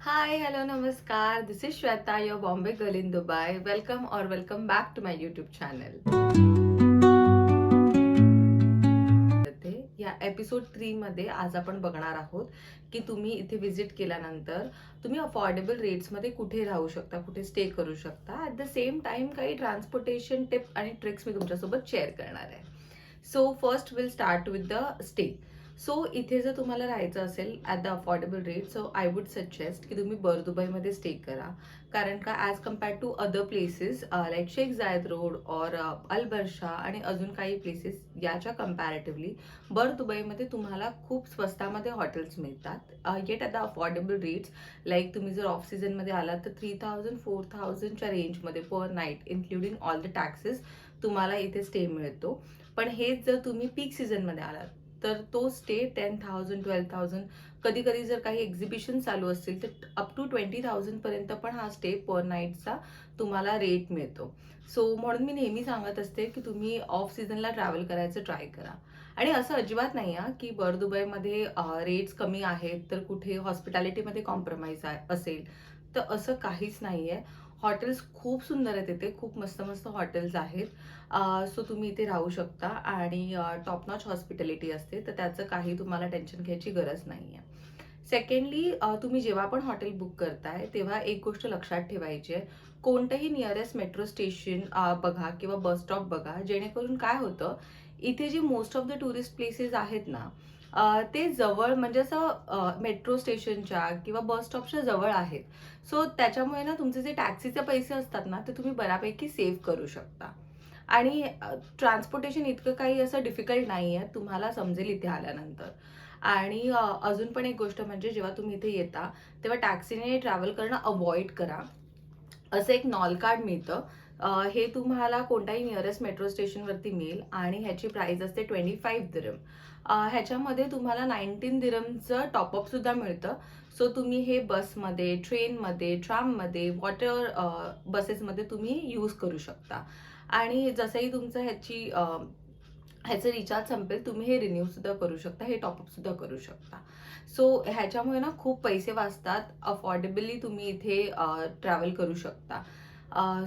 Hi, hello, namaskar. This is Shweta, your Bombay girl in Dubai. Welcome back to my YouTube channel. या episode 3 मध्ये आज आपण बघणार आहोत की तुम्ही इथे विजिट केल्यानंतर तुम्ही अफोर्डेबल रेट्समध्ये कुठे राहू शकता, कुठे स्टे करू शकता. ॲट द सेम टाइम काही ट्रान्सपोर्टेशन टिप आणि ट्रिक्स मी तुमच्यासोबत शेअर करणार आहे. So first will start with the stay. So इथे जर तुम्हाला राहायचं असेल at the affordable rate, so I would suggest की तुम्ही बर दुबईमध्ये स्टे करा. कारण का as compared to other places like Sheikh Zayed Road और अल बर्शा आणि अजून काही प्लेसेस याच्या कम्पॅरेटिव्हली बर दुबईमध्ये तुम्हाला खूप स्वस्तामध्ये हॉटेल्स मिळतात. Yet at the affordable rates. Like तुम्ही जर ऑफ सीझनमध्ये आलात तर 3000-4000च्या रेंजमध्ये per night including all the taxes तुम्हाला इथे स्टे मिळतो. पण हेच जर तुम्ही पीक सीझनमध्ये आलात तर तो स्टे 10,000-12,000, कधी कधी जर काही एक्झिबिशन चालू असतील तर अप टू 20,000 पर्यंत पण हा स्टे पर नाईटचा तुम्हाला रेट मिळतो. सो म्हणून मी नेहमी सांगत असते की तुम्ही ऑफ सीझनला ट्रॅव्हल करायचं ट्राय करा. आणि असं अजिबात नाही आहे की बर दुबईमध्ये रेट्स कमी आहेत तर कुठे हॉस्पिटॅलिटीमध्ये कॉम्प्रोमाइज असेल, तर असं काहीच नाही आहे. हॉटेल्स खूप सुंदर आहेत, इथे खूप मस्त मस्त हॉटेल्स आहेत. सो तुम्ही इथे राहू शकता आणि टॉप नॉच हॉस्पिटॅलिटी असते, तर त्याचं काही तुम्हाला टेन्शन घ्यायची गरज नाही आहे. सेकंडली, तुम्ही जेव्हा पण हॉटेल बुक करताय तेव्हा एक गोष्ट लक्षात ठेवायची आहे. कोणतंही नियरेस्ट मेट्रो स्टेशन बघा किंवा बस स्टॉप बघा, जेणेकरून काय होतं, इथे जे most of the tourist places आहेत ना, ते जवळ म्हणजे असं मेट्रो स्टेशनच्या किंवा बस स्टॉपच्या जवळ आहेत. सो त्याच्यामुळे ना तुमचे जे टॅक्सीचे पैसे असतात ना, ते तुम्ही बऱ्यापैकी सेव्ह करू शकता. आणि ट्रान्सपोर्टेशन इतकं काही असं डिफिकल्ट नाही आहे, तुम्हाला समजेल इथे आल्यानंतर. आणि अजून पण एक गोष्ट म्हणजे जेव्हा तुम्ही इथे येता तेव्हा टॅक्सीने ट्रॅव्हल करणं अवॉइड करा. असं एक नॉल कार्ड मिळतं. हे तुम्हाला कोणत्याही नियरेस्ट मेट्रो स्टेशनवरती मिळेल आणि ह्याची प्राइस असते 25 दिरम. ह्याच्यामध्ये तुम्हाला 19 दिरमचं टॉपअप सुद्धा मिळतं. सो तुम्ही हे बसमध्ये, ट्रेनमध्ये, ट्राममध्ये, वॉटर बसेसमध्ये तुम्ही यूज करू शकता. आणि जसंही तुमचं ह्याचं रिचार्ज संपेल, तुम्ही हे रिन्यू सुद्धा करू शकता, हे टॉपअप सुद्धा करू शकता. सो ह्याच्यामुळे ना खूप पैसे वाचतात. अफोर्डेबली तुम्ही इथे ट्रॅव्हल करू शकता.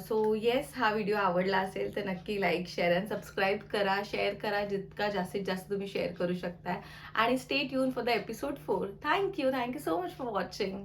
सो येस, हा व्हिडिओ आवडला असेल तर नक्की लाईक, शेअर अँड सबस्क्राईब करा, शेअर करा जितका जास्तीत जास्त तुम्ही शेअर करू शकताय. आणि stay tune for the episode 4. Thank you so much for watching.